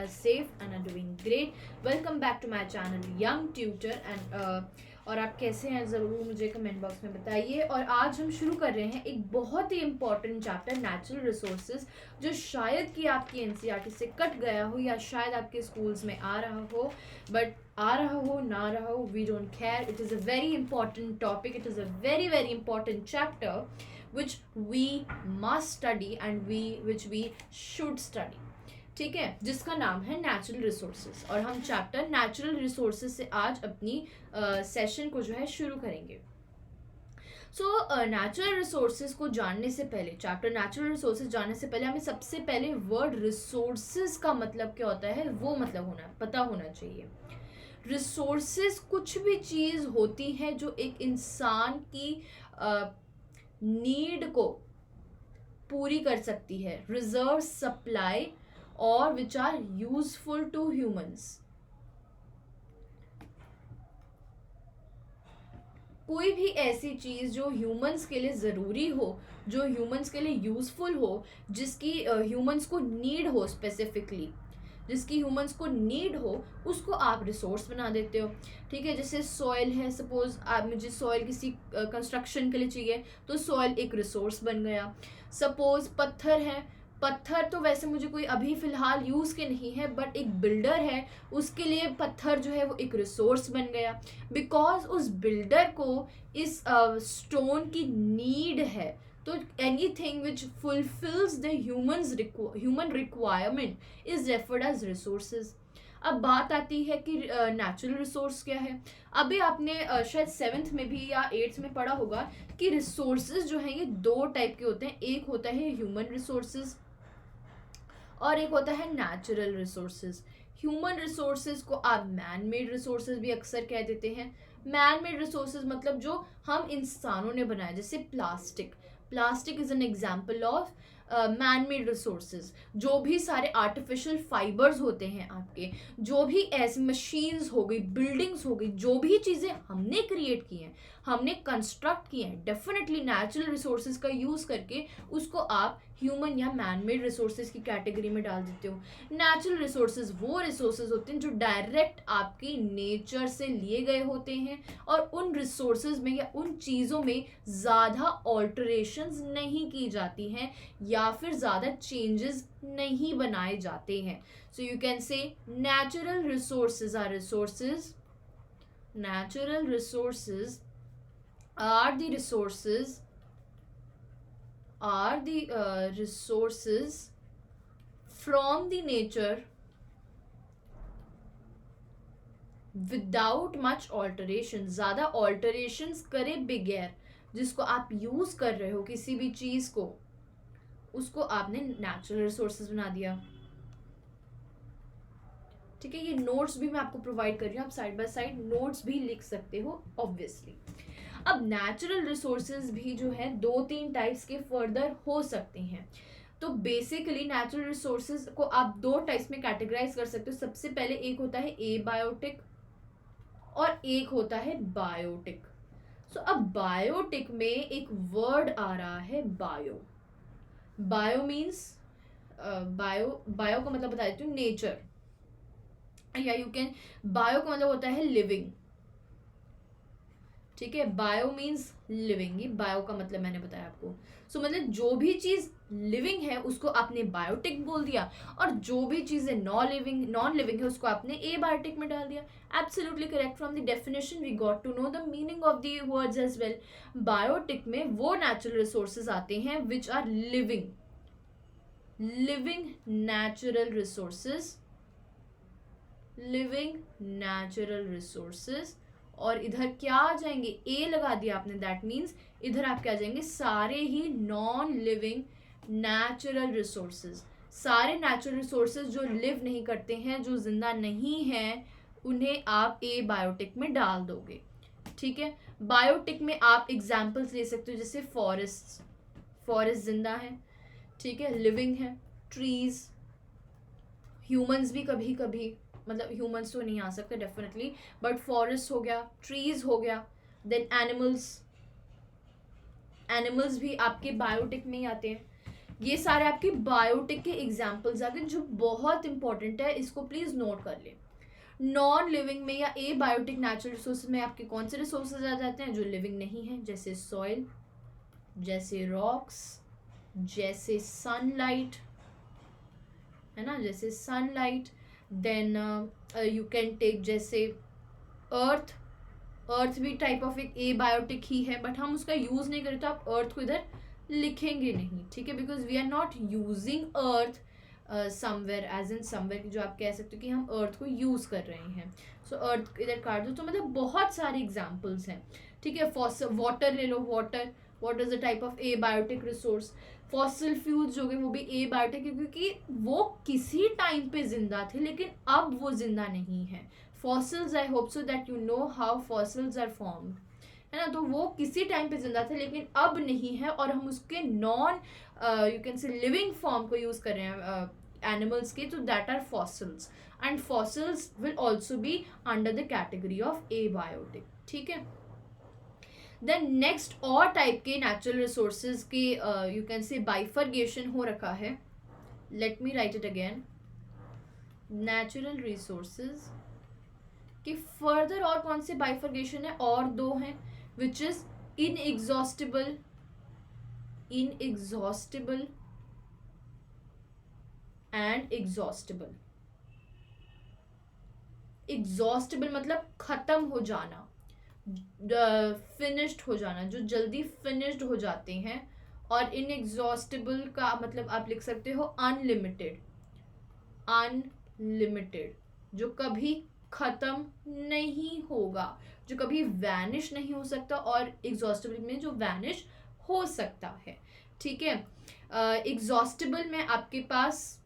safe and are doing great. Welcome back to my channel Young Tutor and और आप कैसे हैं ज़रूर मुझे कमेंट बॉक्स में बताइए। और आज हम शुरू कर रहे हैं एक बहुत ही इम्पॉर्टेंट चैप्टर नेचुरल रिसोर्सेज, जो शायद कि आपकी एनसीईआरटी से कट गया हो या शायद आपके स्कूल्स में आ रहा हो, बट आ रहा हो ना रहा हो, we don't care. It is a very important topic, it is a very very important chapter which we must study and which we should study। ठीक है, जिसका नाम है नेचुरल रिसोर्सेज। और हम चैप्टर नेचुरल रिसोर्सेज से आज अपनी सेशन को जो है शुरू करेंगे। सो नेचुरल रिसोर्सेज को जानने से पहले, चैप्टर नेचुरल रिसोर्सेज जानने से पहले हमें सबसे पहले वर्ड रिसोर्सेज का मतलब क्या होता है वो मतलब पता होना चाहिए। रिसोर्सेज कुछ भी चीज़ होती है जो एक इंसान की नीड को पूरी कर सकती है, रिजर्व सप्लाई और which are useful to humans. कोई भी ऐसी चीज जो ह्यूमंस के लिए जरूरी हो, जो ह्यूमंस के लिए यूजफुल हो, जिसकी ह्यूमंस को नीड हो, स्पेसिफिकली जिसकी ह्यूमंस को नीड हो, उसको आप रिसोर्स बना देते हो। ठीक है, जैसे सॉइल है, सपोज आप मुझे सॉइल किसी कंस्ट्रक्शन के लिए चाहिए तो सॉइल एक रिसोर्स बन गया। सपोज पत्थर है, पत्थर तो वैसे मुझे कोई अभी फ़िलहाल यूज़ के नहीं है, बट एक बिल्डर है, उसके लिए पत्थर जो है वो एक रिसोर्स बन गया, बिकॉज उस बिल्डर को इस स्टोन की नीड है। तो anything which fulfils the human requirement is referred as resources. अब बात आती है कि नेचुरल रिसोर्स क्या है। अभी आपने शायद 7th में भी या 8th में पढ़ा होगा कि रिसोर्सेज जो हैं ये 2 टाइप के होते हैं। एक होता है ह्यूमन रिसोर्सेज और एक होता है नेचुरल रिसोर्सेज। ह्यूमन रिसोर्सेज को आप मैन मेड रिसोर्सेज भी अक्सर कह देते हैं। मैन मेड रिसोर्सेज मतलब जो हम इंसानों ने बनाया, जैसे plastic. Plastic is an example of man made resources. जो भी सारे आर्टिफिशियल फाइबर्स होते हैं आपके, जो भी ऐसी मशीन्स हो गई, बिल्डिंग्स हो गई, जो भी चीज़ें हमने क्रिएट की हैं, हमने कंस्ट्रक्ट किए हैं, डेफिनेटली नेचुरल रिसोर्सेज का यूज़ करके उसको आप ह्यूमन या मैन मेड रिसोर्सेज की कैटेगरी में डाल देते हो। नेचुरल रिसोर्सेज वो रिसोर्सेज होते हैं जो डायरेक्ट आपकी नेचर से लिए गए होते हैं और उन रिसोर्सेज में या उन चीज़ों में ज़्यादा ऑल्टरेशंस नहीं की जाती हैं या फिर ज़्यादा चेंजेस नहीं बनाए जाते हैं। So you can say natural resources are resources, natural resources are the resources from the nature without much alteration। ज़्यादा alterations करे बगैर जिसको आप यूज़ कर रहे हो किसी भी चीज़ को, उसको आपने नेचुरल रिसोर्सेज बना दिया। ठीक है, ये नोट्स भी मैं आपको प्रोवाइड कर रही हूँ, आप साइड बाय साइड नोट्स भी लिख सकते हो ऑब्वियसली। अब नेचुरल रिसोर्सेज भी जो है 2-3 टाइप्स के फर्दर हो सकते हैं। तो बेसिकली नेचुरल रिसोर्सेज को आप 2 टाइप्स में कैटेगराइज कर सकते हो। सबसे पहले एक होता है एबायोटिक और एक होता है बायोटिक। सो अब बायोटिक में एक वर्ड आ रहा है बायो। बायो मीन्स बायो का मतलब बता देती हूँ, नेचर, या यू कैन, बायो का मतलब होता है लिविंग। ठीक है, बायो मीन्स लिविंग, ये बायो का मतलब मैंने बताया आपको। सो मतलब जो भी चीज लिविंग है उसको आपने बायोटिक बोल दिया, और जो भी चीजें नॉन लिविंग है उसको आपने एबायोटिक में डाल दिया। Absolutely correct. From the definition we got to know the meaning of the words as well. Biotic में वो नेचुरल रिसोर्सेज आते हैं which are living natural resources, living natural resources. और इधर क्या आ जाएंगे, ए लगा दिया आपने, दैट मीन्स इधर आपके आ जाएंगे सारे ही नॉन लिविंग नेचुरल रिसोर्सेज। सारे नेचुरल रिसोर्सेज जो लिव नहीं करते हैं, जो जिंदा नहीं हैं, उन्हें आप ए बायोटिक में डाल दोगे। ठीक है, बायोटिक में आप एग्जाम्पल्स ले सकते हो, जैसे फॉरेस्ट जिंदा है, ठीक है, लिविंग है। ट्रीज, ह्यूमंस भी कभी कभी, मतलब ह्यूमंस तो नहीं आ सकते डेफिनेटली, बट फॉरेस्ट हो गया, ट्रीज हो गया। देन एनिमल्स भी आपके बायोटिक में ही आते हैं। ये सारे आपके बायोटिक के एग्जाम्पल्स आ गए जो बहुत इंपॉर्टेंट है, इसको प्लीज नोट कर ले। नॉन लिविंग में या ए बायोटिक नेचुरल रिसोर्सेज में आपके कौन से रिसोर्सेज आ जाते हैं जो लिविंग नहीं है, जैसे सॉइल, जैसे रॉक्स, जैसे सनलाइट, है ना, जैसे sunlight. Then you can take जैसे अर्थ, अर्थ भी टाइप ऑफ एक ए बायोटिक ही है, बट हम उसका यूज नहीं करें तो आप अर्थ को इधर लिखेंगे नहीं, ठीक है, because we are not using earth somewhere as in somewhere, जो आप कह सकते हो कि हम अर्थ को यूज कर रहे हैं। सो अर्थ इधर काट दो। तो मतलब बहुत सारे एग्जाम्पल्स हैं, ठीक है। वाटर ले लो, water is a type of abiotic resource. Fossil fuels जो गए वो भी ए बायोटिक है, क्योंकि वो किसी टाइम पे जिंदा थे लेकिन अब वो जिंदा नहीं है। Fossils, I hope so that you know how fossils are formed, है ना, तो वो किसी टाइम पे जिंदा थे लेकिन अब नहीं है, और हम उसके non you can say living form को यूज कर रहे हैं एनिमल्स के, तो that are fossils, and fossils will also be under the category of abiotic, ठीक है। देन नेक्स्ट और टाइप के नेचुरल रिसोर्सेज के यू कैन से बाइफर्गेशन हो रखा है। Let me write it again. Natural resources कि फर्दर और कौन से बाइफर्गेशन है, और दो हैं, which is inexhaustible, inexhaustible and exhaustible. Exhaustible मतलब खत्म हो जाना, फिनिश्ड हो जाना, जो जल्दी फिनिश्ड हो जाते हैं, और इनएग्जॉस्टिबल का मतलब आप लिख सकते हो अनलिमिटेड, अनलिमिटेड, जो कभी खत्म नहीं होगा, जो कभी वैनिश नहीं हो सकता, और एग्जॉस्टिबल में जो वैनिश हो सकता है, ठीक है। एग्जॉस्टिबल में आपके पास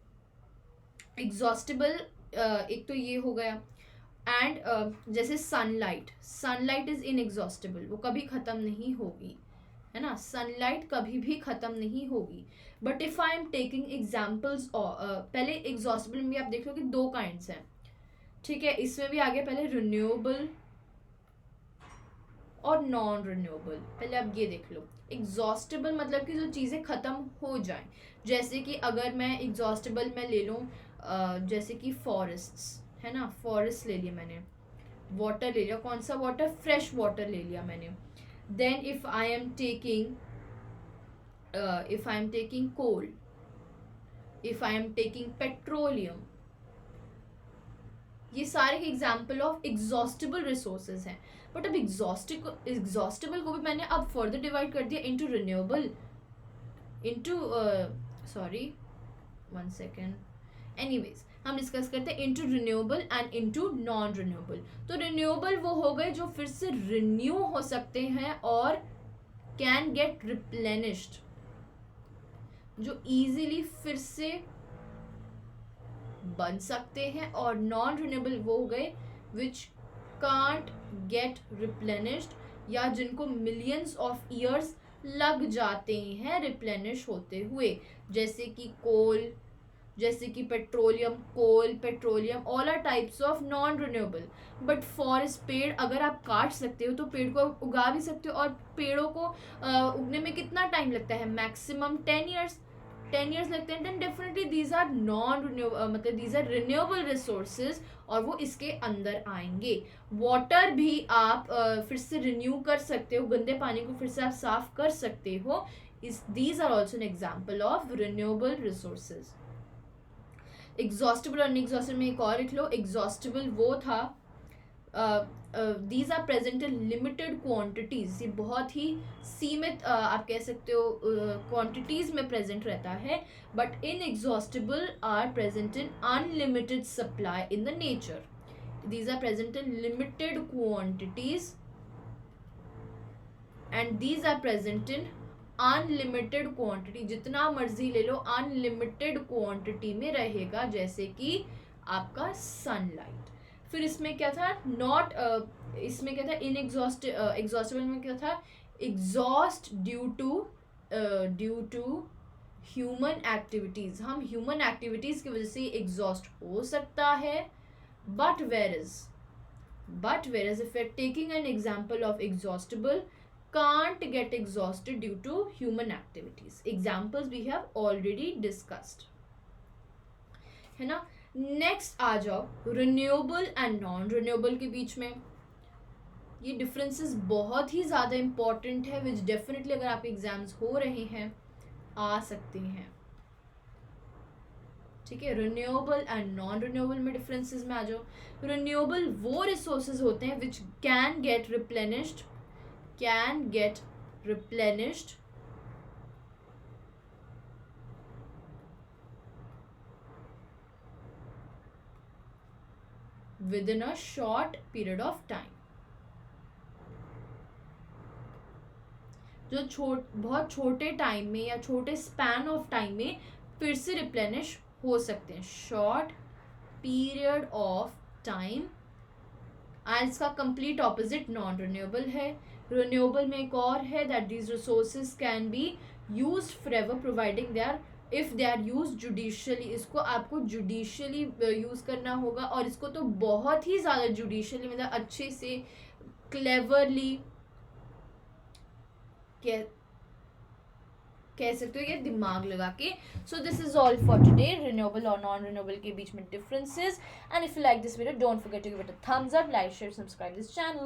एग्जॉस्टिबल एक तो ये हो गया, एंड जैसे सनलाइट, सनलाइट इज इनएग्जॉस्टिबल, वो कभी खत्म नहीं होगी, है ना, सनलाइट कभी भी खत्म नहीं होगी। But if I am taking examples, पहले एग्जॉस्टिबल में भी आप देख लो कि दो काइंड्स हैं, ठीक है, इसमें भी आगे पहले रिन्यूएबल और नॉन रिन्यूएबल। पहले आप ये देख लो, एग्जॉस्टिबल मतलब कि जो चीज़ें ख़त्म हो जाएं, जैसे कि अगर मैं एग्जॉस्टिबल में ले लूँ जैसे कि फॉरेस्ट्स, है ना, फॉरेस्ट ले लिया मैंने, वाटर ले लिया, कौन सा वाटर, फ्रेश वाटर ले लिया मैंने। Then if I am taking coal, if I am taking petroleum, ये सारे एग्जाम्पल ऑफ एग्जॉस्टिबल रिसोर्सेज हैं। बट अब एग्जॉस्टिबल को भी मैंने अब फर्दर डिवाइड कर दिया into renewable, into sorry 1 second, anyways हम डिस्कस करते हैं into renewable and into non renewable. तो रिन्यूएबल वो हो गए जो फिर से रिन्यू हो सकते हैं और कैन गेट रिप्लेनिश्ड, जो इजीली फिर से बन सकते हैं, और नॉन रिन्यूएबल वो हो गए विच कांट गेट रिप्लेनिश्ड, या जिनको मिलियंस ऑफ ईयर्स लग जाते हैं रिप्लेनिश होते हुए, जैसे कि कोल, जैसे कि petroleum, coal, petroleum, all are types of non renewable. But forest, पेड़ अगर आप काट सकते हो तो पेड़ को उगा भी सकते हो, और पेड़ों को उगने में कितना टाइम लगता है, मैक्सिमम 10 ईयर्स, 10 ईयर्स लगते हैं। Then definitely these are non renewable, मतलब दीज आर रिन्यूएबल रिसोर्सेज, और वो इसके अंदर आएंगे। वाटर भी आप फिर से रिन्यू कर सकते हो, गंदे पानी को फिर से आप साफ कर सकते हो, these are also an example of renewable resources. Exhaustible और अनएग्जॉस्टिबल में एक और लिख लो। एग्जॉस्टिबल वो था, these are present in limited quantities, ये बहुत ही सीमित आप कह सकते हो क्वांटिटीज में प्रेजेंट रहता है। But inexhaustible are present in unlimited supply in the nature, these are present in limited quantities and these are present in unlimited quantity, जितना मर्जी ले लो अनलिमिटेड क्वांटिटी में रहेगा, जैसे कि आपका सनलाइट। फिर इसमें क्या था, इसमें क्या था, एग्जॉस्टिबल में क्या था, exhaust due to human activities, हम ह्यूमन एक्टिविटीज की वजह से एग्जॉस्ट हो सकता है। But where is if we are taking an example of exhaustible, can't get exhausted due to human activities. Examples we have already discussed, है ना. Next आ जाओ रिन्यूएबल एंड नॉन रिन्यूएबल के बीच में. ये डिफरेंसेस बहुत ही ज़्यादा इंपॉर्टेंट है, विच डेफिनेटली अगर आपके एग्जाम्स हो रहे हैं आ सकते हैं. ठीक है, रिन्यूएबल एंड नॉन रिन्यूएबल में डिफरेंसेस में आ जाओ. रिन्यूएबल वो रिसोर्सेज होते हैं which can get replenished with in a short period of time. जो बहुत छोटे टाइम में या छोटे स्पैन ऑफ टाइम में फिर से रिप्लेनिश हो सकते हैं. Short period of time. And इसका कंप्लीट ऑपोजिट नॉन रिन्यूएबल है. रिन्यूएबल में एक और है that these resources can be used forever providing they are if they are use judiciously. इसको आपको जुडिशियली यूज करना होगा, और इसको तो बहुत ही ज़्यादा जुडिशियली मतलब अच्छे से क्लेवरली कह सकते हो, ये दिमाग लगा के. So this is all for today. Renewable और नॉन रिन्यूएबल के बीच में differences. And if you like this video don't forget to give it a thumbs up, like, share, subscribe this channel.